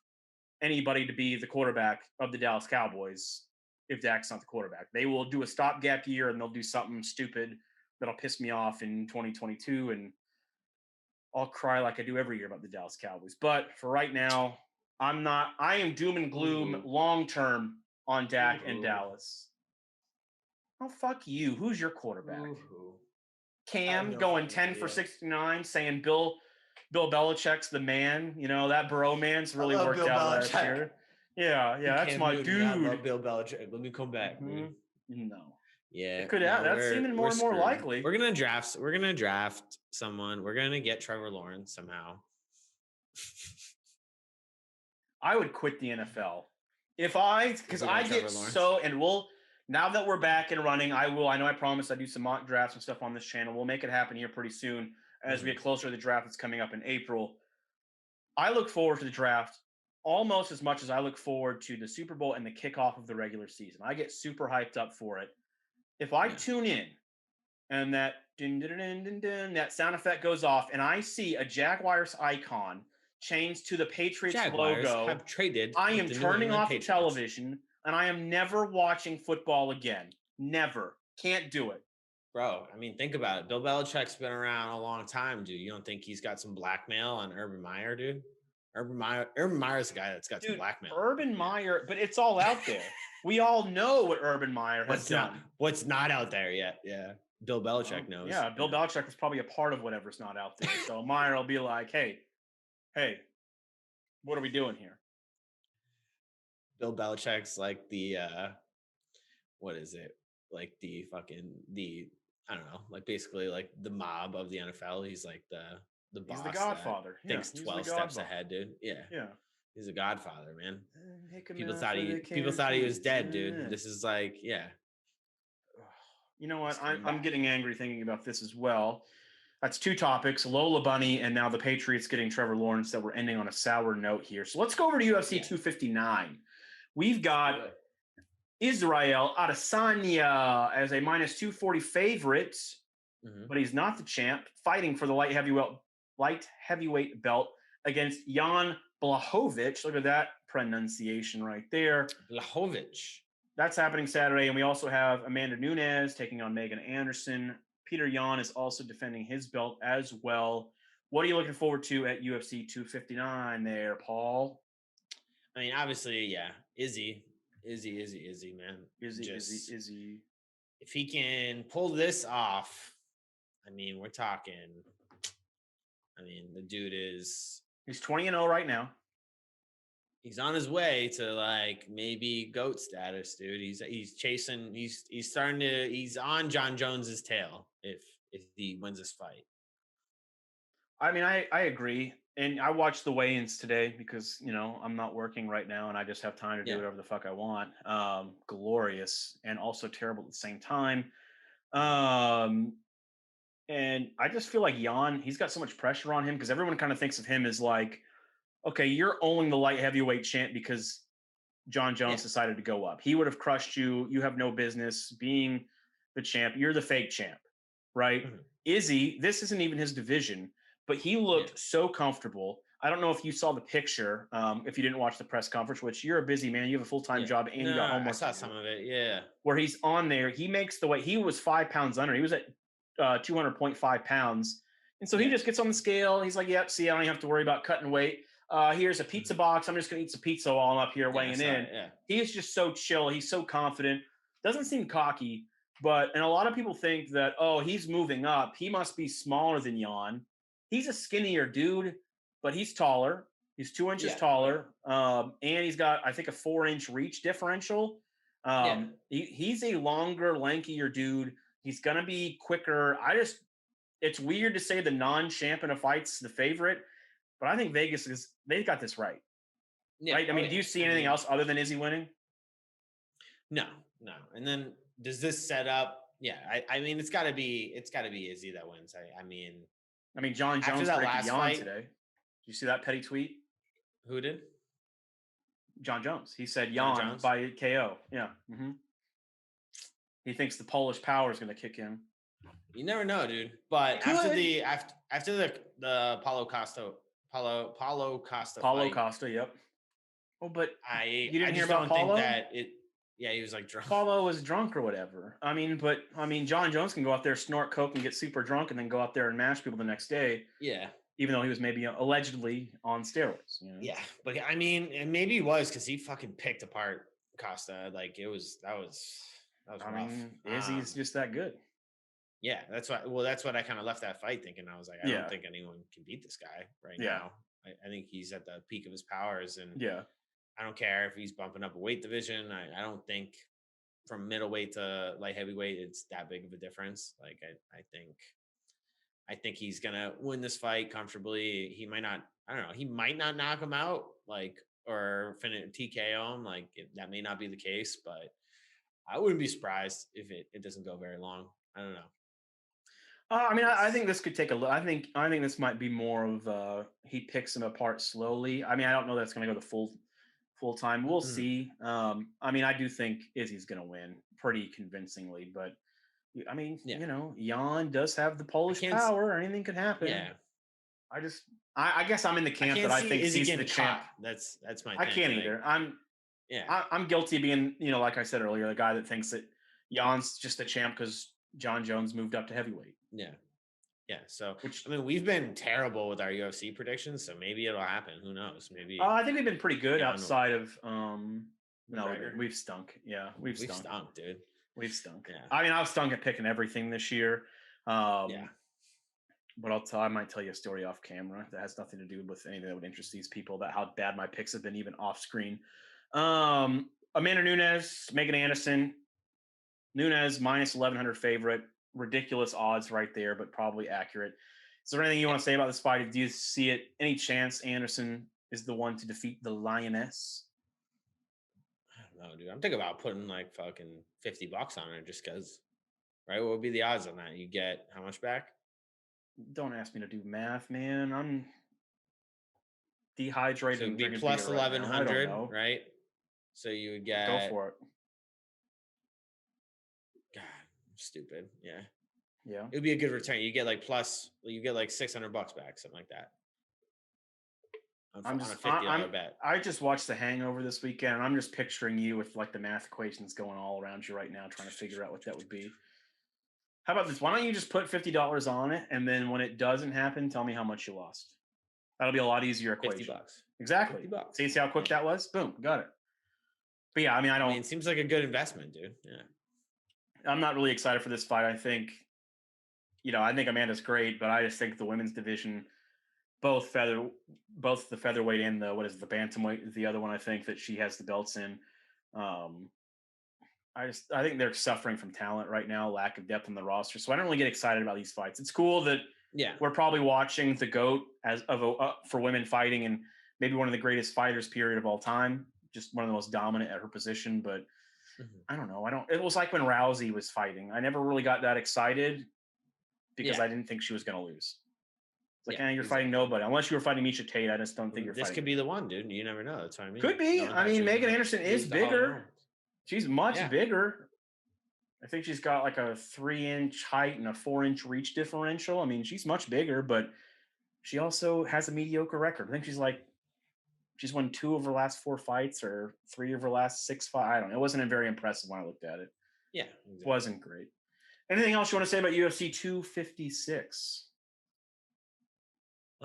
anybody to be the quarterback of the Dallas Cowboys if Dak's not the quarterback. They will do a stopgap year and they'll do something stupid that'll piss me off in 2022, and I'll cry like I do every year about the Dallas Cowboys. But for right now, I am doom and gloom long-term on Dak and Dallas. Oh, fuck you. Who's your quarterback? Cam going 10 for 69, saying Bill Belichick's the man. That bromance really worked out last year. Yeah, that's my dude. I love Bill Belichick. Let me come back. Mm-hmm. No. Yeah, it could that's seeming more and more likely. We're gonna draft someone. We're gonna get Trevor Lawrence somehow. I would quit the NFL because I get so, and now that we're back and running, I know I promised I'd do some mock drafts and stuff on this channel. We'll make it happen here pretty soon as we get closer to the draft that's coming up in April. I look forward to the draft almost as much as I look forward to the Super Bowl and the kickoff of the regular season. I get super hyped up for it. If I tune in and that dun, dun, dun, dun, dun, that sound effect goes off and I see a Jaguars icon changed to the Patriots logo, have traded. I am turning off the television and I am never watching football again. Never. Can't do it. Bro, I mean, think about it. Bill Belichick's been around a long time, dude. You don't think he's got some blackmail on Urban Meyer, dude? Urban Meyer's the guy that's got some blackmail. Urban Meyer, but it's all out there. We all know what Urban Meyer has done. What's not out there yet? Yeah. Bill Belichick knows. Yeah, Bill Belichick was probably a part of whatever's not out there. So Meyer will be like, hey, what are we doing here? Bill Belichick's like the what is it? Like the I don't know, like basically like the mob of the NFL. He's like the boss. He's the Godfather. Thinks 12 steps ahead, dude. Yeah. He's a Godfather, man. People thought he was dead, dude. This is like, You know what? I'm getting angry thinking about this as well. That's two topics, Lola Bunny and now the Patriots getting Trevor Lawrence, that we're ending on a sour note here. So let's go over to UFC 259. We've got Israel Adesanya as a minus 240 favorite, but he's not the champ, fighting for the light heavyweight belt against Jan Blachowicz. Look at that pronunciation right there. Blachowicz. That's happening Saturday. And we also have Amanda Nunes taking on Megan Anderson. Peter Yan is also defending his belt as well. What are you looking forward to at UFC 259 there, Paul? I mean, obviously, Izzy, man. Izzy. If he can pull this off, I mean, we're talking. I mean, the dude he's 20-0 right now. He's on his way to like maybe GOAT status, dude. He's chasing. He's on John Jones's tail if he wins this fight. I mean, I agree. And I watched the weigh-ins today because, I'm not working right now and I just have time to do whatever the fuck I want. Glorious and also terrible at the same time. And I just feel like Jan, he's got so much pressure on him because everyone kind of thinks of him as like, okay, you're only the light heavyweight champ because John Jones decided to go up. He would have crushed you. You have no business being the champ. You're the fake champ, right? Mm-hmm. Izzy, this isn't even his division, but he looked so comfortable. I don't know if you saw the picture, if you didn't watch the press conference, which you're a busy man. You have a full-time job and you got homework. I saw some of it, where he's on there. He makes the weight. He was 5 pounds under. He was at 200.5 pounds. And so he just gets on the scale. He's like, yep, see, I don't have to worry about cutting weight. Here's a pizza box. I'm just going to eat some pizza while I'm up here weighing in. Yeah. He's just so chill. He's so confident. Doesn't seem cocky, and a lot of people think that, oh, he's moving up. He must be smaller than Jan. He's a skinnier dude, but he's taller. He's 2 inches taller. And he's got, I think, a 4-inch reach differential. He's a longer, lankier dude. He's going to be quicker. It's weird to say the non-champ in a fight's the favorite, but I think Vegas they've got this right. Yeah. Right? I mean, do you see anything else other than Izzy winning? No. And then does this set up? Yeah, I mean, it's got to be Izzy that wins. I mean, John Jones that predicted last Jan fight today. Did you see that petty tweet? Who did? John Jones. He said Jan by KO. Yeah. Mm-hmm. He thinks the Polish power is going to kick in. You never know, dude. But after the Paulo Costa Costa, yep. Oh, but you didn't hear about Paulo? He was like drunk. Paulo was drunk or whatever. John Jones can go out there, snort coke, and get super drunk, and then go out there and mash people the next day. Yeah. Even though he was maybe allegedly on steroids. You know? Yeah, but I mean, and maybe he was because he fucking picked apart Costa. Like that was rough. Izzy's just that good. Yeah, that's what I kind of left that fight thinking. I was like, I don't think anyone can beat this guy right now. I think he's at the peak of his powers, and I don't care if he's bumping up a weight division. I don't think from middleweight to light heavyweight it's that big of a difference. Like I think he's gonna win this fight comfortably. He might not. I don't know. He might not knock him out, or finish TKO him. That may not be the case, but I wouldn't be surprised if it doesn't go very long. I don't know. I think this could take a look. I think this might be more of he picks him apart slowly. I don't know that's going to go the full time. We'll see. I do think Izzy's going to win pretty convincingly, but Jan does have the Polish power. Anything could happen. Yeah. I guess I'm in the camp that I think he's the champ. That's my. I can't either. I'm guilty of being, like I said earlier, the guy that thinks that Jan's just the champ because John Jones moved up to heavyweight. Yeah. So, we've been terrible with our UFC predictions, so maybe it'll happen. Who knows? Maybe. I think we've been pretty good outside of. No, we've stunk. Yeah, we've stunk, dude. We've stunk. Yeah. I've stunk at picking everything this year. But I might tell you a story off camera that has nothing to do with anything that would interest these people about how bad my picks have been, even off screen. Amanda Nunes, Megan Anderson. Nunes minus 1,100 favorite. Ridiculous odds right there, but probably accurate. Is there anything you want to say about this fight? Do you see it? Any chance Anderson is the one to defeat the Lioness? I don't know, dude. I'm thinking about putting fucking $50 on it just because. Right? What would be the odds on that? You get how much back? Don't ask me to do math, man. I'm dehydrated. So it'd be plus 1,100, right? So you would get. Go for it. God, stupid. Yeah. Yeah. It would be a good return. You get $600 back, something like that. On a $50 bet. I just watched The Hangover this weekend, and I'm just picturing you with the math equations going all around you right now, trying to figure out what that would be. How about this? Why don't you just put $50 on it, and then when it doesn't happen, tell me how much you lost. That'll be a lot easier equation. $50. Exactly. $50. See how quick that was? Boom, got it. But yeah, I don't. It seems like a good investment, dude. Yeah. I'm not really excited for this fight. I think Amanda's great, but I just think the women's division, both the featherweight and the bantamweight is the other one. I think that she has the belts in. I think they're suffering from talent right now, lack of depth on the roster. So I don't really get excited about these fights. It's cool that we're probably watching the GOAT for women fighting and maybe one of the greatest fighters period of all time, just one of the most dominant at her position. But I don't know. It was like when Rousey was fighting. I never really got that excited because I didn't think she was going to lose. It's like, you're fighting nobody. Unless you were fighting Misha Tate, I just don't think you're fighting. This could be the one, dude. You never know. That's what I mean. Could be. Megan Anderson is bigger. She's much bigger. I think she's got a 3-inch height and a 4-inch reach differential. She's much bigger, but she also has a mediocre record. I think she's won 2 of her last 4 fights or 3 of her last 6 fights. I don't know. It wasn't very impressive when I looked at it. Yeah. Exactly. It wasn't great. Anything else you want to say about UFC 256?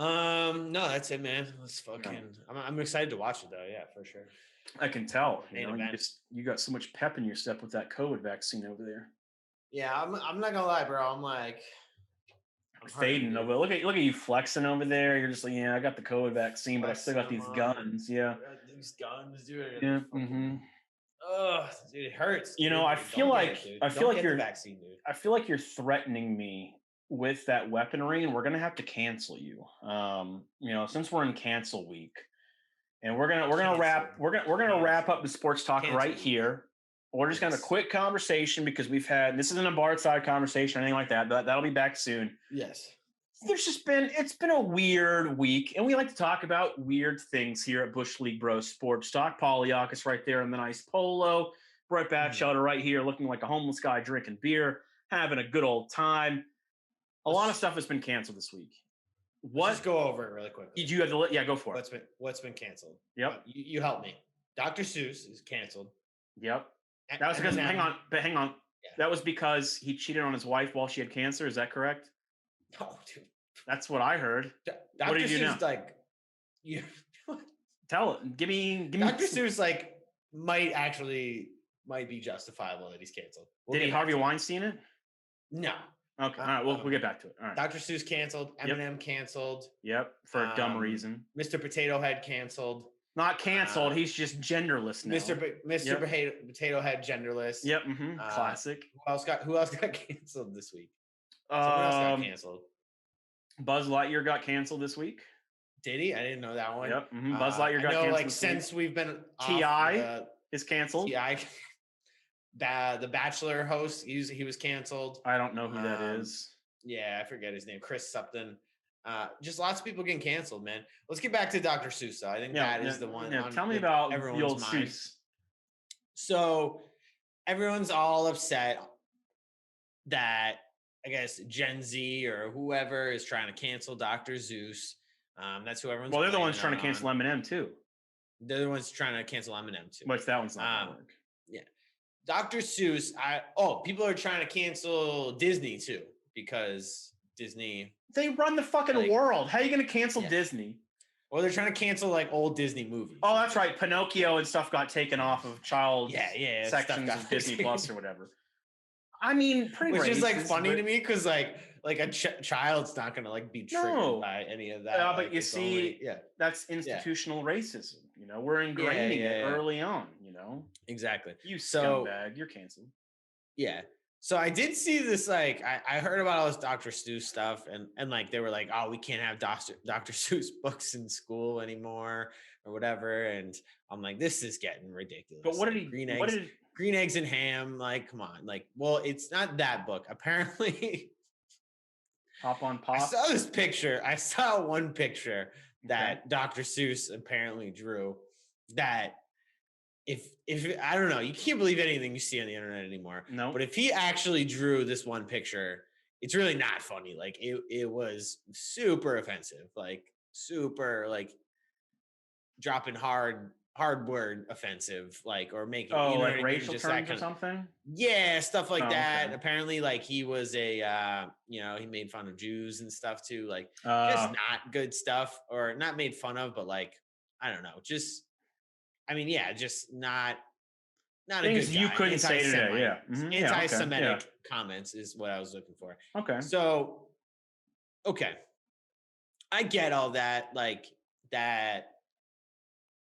No, that's it, man. Let's fucking. I'm excited to watch it though. Yeah, for sure. I can tell. Main You event. you got so much pep in your step with that COVID vaccine over there. Yeah, I'm not gonna lie, bro. I'm like Fading over. Look at you flexing over there. You're just like, yeah, I got the COVID vaccine, but I still got Flexing these them guns. Yeah. These guns, dude. Yeah. Mm-hmm. Ugh, dude, it hurts. You dude. know, I Don't feel get like it, dude. I feel Don't like get you're the vaccine, dude. I feel like you're threatening me with that weaponry, and we're gonna have to cancel you. Since we're in cancel week, and we're gonna wrap up the sports talk Cancel right week. here. We're just gonna have a quick conversation because this isn't a bar side conversation or anything like that. That'll be back soon. Yes. It's been a weird week, and we like to talk about weird things here at Bush League Bros Sports Talk. Polyakis right there in the nice polo. Brett Batchelder right here looking like a homeless guy drinking beer, having a good old time. A lot of stuff has been canceled this week. Let's just go over it really quick. Did you have to? Yeah, go for it. What's been canceled? Yep. You help me. Dr. Seuss is canceled. Yep. That was because hang on. Yeah. That was because he cheated on his wife while she had cancer. Is that correct? No, dude. That's what I heard. Dr. What did you do now? Like, you tell it. Give me. Dr. Seuss might be justifiable that he's canceled. Did he Harvey Weinstein it? No. Okay. All right. We'll get back to it. All right. Dr. Seuss canceled. Eminem canceled. Yep. For a dumb reason. Mr. Potato Head canceled. Not canceled. He's just genderless now. Mr. Potato Head genderless. Yep. Mm-hmm. Classic. Who else got canceled this week? Someone else got canceled. Buzz Lightyear got canceled this week. Did he? I didn't know that one. Yep. Mm-hmm. Buzz Lightyear got canceled. Like since we've been T.I. is canceled. T.I. The Bachelor host, he was canceled. I don't know who that is. Yeah, I forget his name. Chris something. Just lots of people getting canceled, man. Let's get back to Dr. Seuss. I think that is the one. Yeah, tell me about the old mind. Seuss. So everyone's all upset that I guess Gen Z or whoever is trying to cancel Dr. Seuss. That's who everyone's. Well, they're the ones trying to cancel Eminem too. They're the ones trying to cancel Eminem too. But that one's not gonna work. Yeah, Dr. Seuss. People are trying to cancel Disney too because Disney. They run the fucking world. How are you going to cancel Disney? Well, they're trying to cancel like old Disney movies. Oh, that's right. Pinocchio and stuff got taken off of child sections of Disney Plus or whatever. I mean, pretty which is like funny to me because like a child's not going to like be triggered by any of that. Yeah, but you see, that's institutional racism. You know, we're ingraining it early on. You know, exactly. You scumbag, you're canceled. Yeah. So I did see this, like, I heard about all this Dr. Seuss stuff and like, they were like, oh, we can't have Dr. Seuss books in school anymore or whatever. And I'm like, this is getting ridiculous. But what did he, green eggs and ham. Like, come on. Like, well, it's not that book. Apparently. Pop on pop. I saw this picture. I saw one picture that Dr. Seuss apparently drew that if I don't know, you can't believe anything you see on the internet anymore. No. But if he actually drew this one picture, it's really not funny. Like it was super offensive, like super like dropping hard word offensive, like or making like racial terms or something. Yeah, stuff like that. Okay. Apparently, like he was a he made fun of Jews and stuff too. Like just not good stuff, or not made fun of, but like I don't know, just. I mean, yeah, just not things a good guy. You couldn't say today. Yeah, mm-hmm. Anti-Semitic comments is what I was looking for. Okay. So, I get all that. Like that,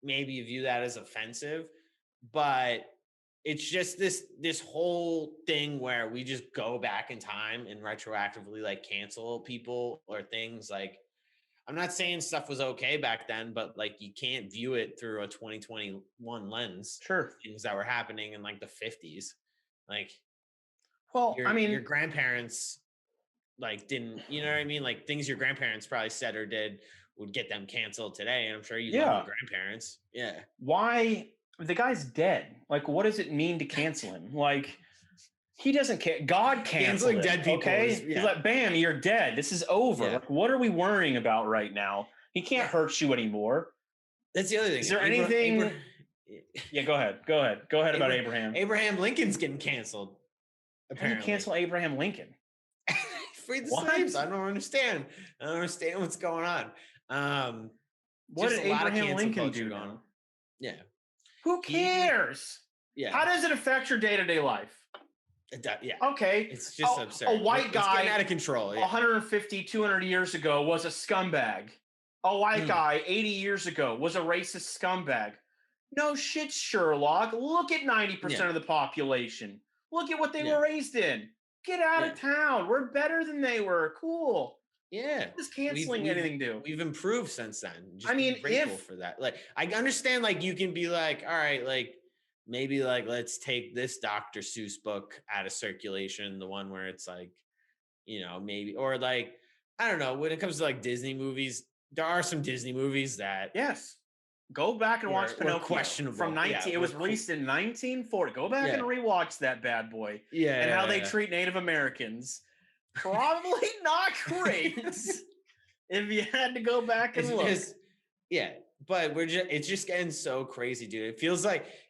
maybe you view that as offensive, but it's just this whole thing where we just go back in time and retroactively like cancel people or things like. I'm not saying stuff was okay back then, but like you can't view it through a 2021 lens. Sure. Things that were happening in like the 50s. Like, well, I mean, your grandparents like didn't, you know what I mean? Like things your grandparents probably said or did would get them canceled today. And I'm sure you love your grandparents. Yeah. Why? The guy's dead. Like, what does it mean to cancel him? Like, he doesn't care. God canceling dead people. Okay, he's like, bam, you're dead. This is over. Like, what are we worrying about right now? He can't hurt you anymore. That's the other thing. Is there anything? Yeah, go ahead. Go ahead about Abraham. Abraham Lincoln's getting canceled. Apparently, cancel Abraham Lincoln. Free the slaves. I don't understand. I don't understand what's going on. What did Abraham Lincoln do now? Yeah. Who cares? How does it affect your day-to-day life? Yeah. Okay. It's just absurd. A white guy getting out of control. 150, 200 years ago was a scumbag. A white guy 80 years ago was a racist scumbag. No shit, Sherlock. Look at 90% of the population. Look at what they were raised in. Get out of town. We're better than they were. Cool. Yeah. What does canceling anything do? We've improved since then. I mean, grateful for that. Like, I understand, like, you can be like, all right, like, maybe like let's take this Dr. Seuss book out of circulation, the one where it's like, you know, maybe, or like, I don't know, when it comes to like Disney movies, there are some Disney movies that go back and watch Pinocchio. Questionable. From 19 it was released in 1940. Go back and rewatch that bad boy. And how they treat Native Americans. Probably not great. If you had to go back and look. But it's just getting so crazy, dude.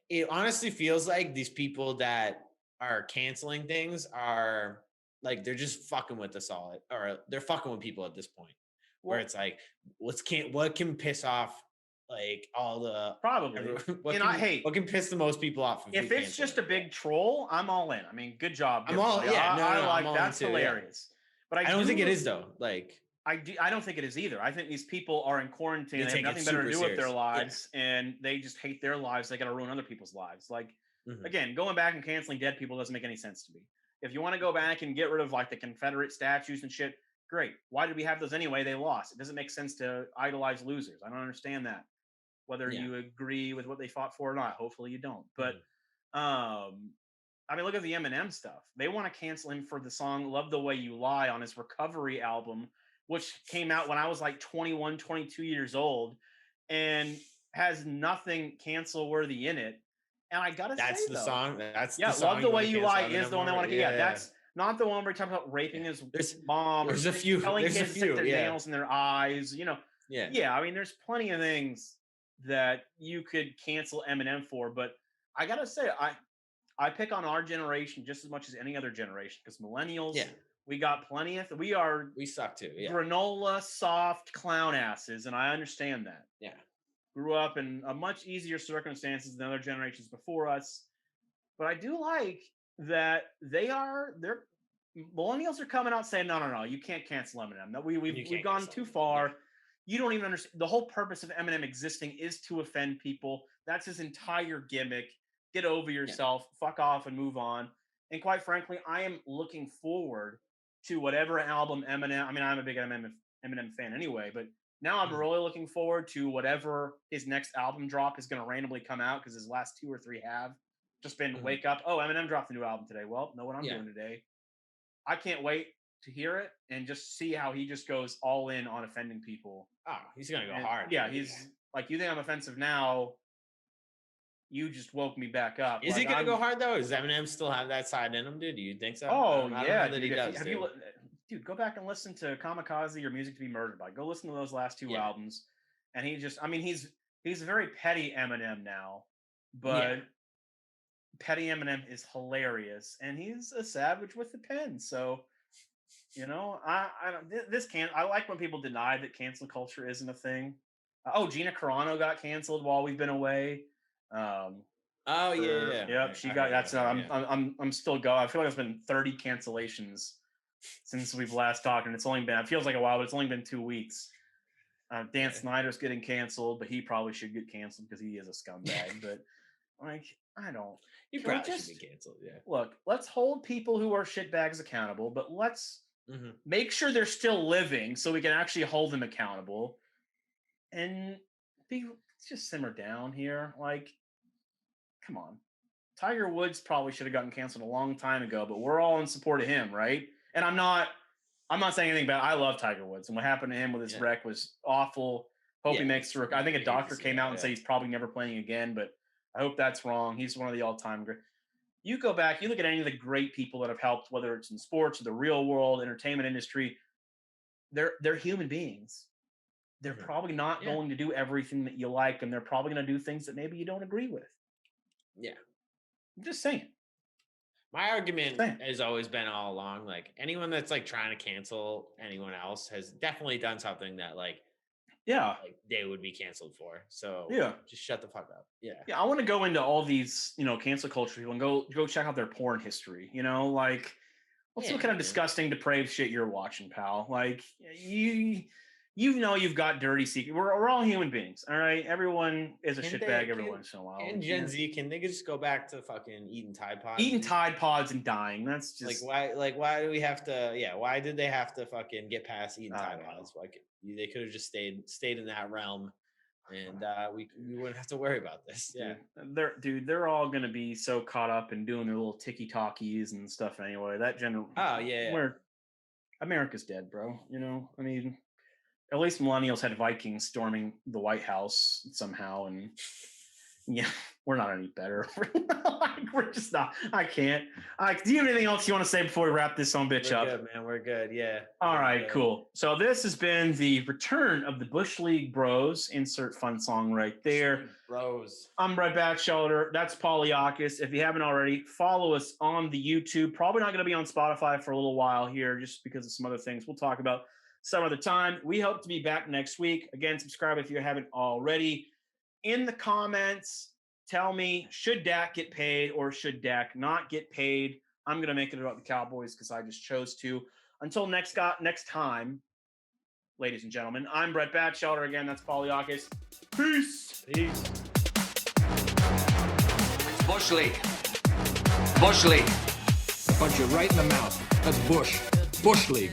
It honestly feels like these people that are canceling things are like, they're just fucking with us all, or they're fucking with people at this point. Where it's like, what can piss off like all the what can piss the most people off? If it's just a big troll, I'm all in. I mean, good job. I like that's hilarious. But I don't think it is though. Like, I don't think it is either. I think these people are in quarantine. They have nothing better to do with their lives, and they just hate their lives. They got to ruin other people's lives. Like, again, going back and canceling dead people doesn't make any sense to me. If you want to go back and get rid of like the Confederate statues and shit, great. Why did we have those anyway? They lost. It doesn't make sense to idolize losers. I don't understand that. Whether you agree with what they fought for or not. Hopefully you don't. But I mean, look at the Eminem stuff. They want to cancel him for the song Love the Way You Lie on his Recovery album, which came out when I was like 21, 22 years old, and has nothing cancel worthy in it. And I gotta say, that's the song. That's the song. Love the Way You Lie is the one they want to get. That's not the one where he talks about raping his mom. There's a few. Telling kids to stick their nails in their eyes. You know. Yeah. I mean, there's plenty of things that you could cancel Eminem for, but I gotta say, I pick on our generation just as much as any other generation, because millennials, we got plenty of. We suck too. Yeah. Granola soft clown asses, and I understand that. Yeah. Grew up in a much easier circumstances than other generations before us, but I do like that they're millennials are coming out saying, no, you can't cancel Eminem. No, we've gone too far. Yeah. You don't even understand. The whole purpose of Eminem existing is to offend people. That's his entire gimmick. Get over yourself, fuck off, and move on. And quite frankly, I am looking forward to whatever album Eminem. I mean, I'm a big Eminem fan anyway, but now I'm really looking forward to whatever his next album drop is going to randomly come out, because his last 2 or 3 have just been wake up. Oh, Eminem dropped a new album today. Well, know what I'm doing today. I can't wait to hear it and just see how he just goes all in on offending people. Oh, he's going to go hard. Yeah, he's like, you think I'm offensive now? You just woke me back up. Is he going to go hard, though? Does Eminem still have that side in him, dude? Do you think so? Oh, yeah. Dude, go back and listen to Kamikaze or Music to Be Murdered By. Go listen to those last 2 albums. And he's a very petty Eminem now. But petty Eminem is hilarious. And he's a savage with the pen. So, you know, I like when people deny that cancel culture isn't a thing. Gina Carano got canceled while we've been away. Yep, she got that's I'm still going. I feel like it's been 30 cancellations since we've last talked, and it feels like a while, but it's only been 2 weeks. Dan Snyder's getting canceled, but he probably should get canceled because he is a scumbag. But like, I don't. He probably should be canceled. Yeah. Look, let's hold people who are shitbags accountable, but let's make sure they're still living so we can actually hold them accountable. And just simmer down here. Like, come on. Tiger Woods probably should have gotten canceled a long time ago, but we're all in support of him, right? And I'm not saying anything bad. I love Tiger Woods, and what happened to him with his wreck was awful. Hope he makes through. I think a doctor came out and said he's probably never playing again, but I hope that's wrong. He's one of the all-time great. You go back, you look at any of the great people that have helped, whether it's in sports or the real world, entertainment industry, they're human beings. They're probably not going to do everything that you like, and they're probably going to do things that maybe you don't agree with. Yeah. I'm just saying. My argument Same. has always been all along, like anyone that's like trying to cancel anyone else has definitely done something that like they would be canceled for. So just shut the fuck up. Yeah, I want to go into all these, cancel culture people and go check out their porn history. Like, let's see what kind of disgusting, depraved shit you're watching, pal. Like, you've got dirty secrets. We're all human beings, all right? Everyone is a shitbag every once in a while. And Gen Z, can they just go back to fucking eating Tide Pods? Eating Tide Pods and dying. That's just why do we have to? Yeah, why did they have to fucking get past eating Tide Pods? Like they could have just stayed in that realm, and we wouldn't have to worry about this. Yeah, they're all gonna be so caught up in doing their little ticky talkies and stuff anyway. That where America's dead, bro. I mean. At least millennials had Vikings storming the White House somehow, and we're not any better. We're just not. I can't. Do you have anything else you want to say before we wrap this bitch up? We're good, man. We're good. Yeah. All right, cool. So this has been the return of the Bush League Bros. Insert fun song right there. Bros. I'm Brett Batchelder. That's Poliakis. If you haven't already, follow us on the YouTube. Probably not going to be on Spotify for a little while here, just because of some other things we'll talk about some other time. We hope to be back next week. Again, subscribe if you haven't already. In the comments, tell me, should Dak get paid or should Dak not get paid? I'm going to make it about the Cowboys because I just chose to. Until next time, ladies and gentlemen, I'm Brett Batchelder. Again, that's Poliakis. Peace. Bush League. Bush League. Punch you right in the mouth. That's Bush. Bush League.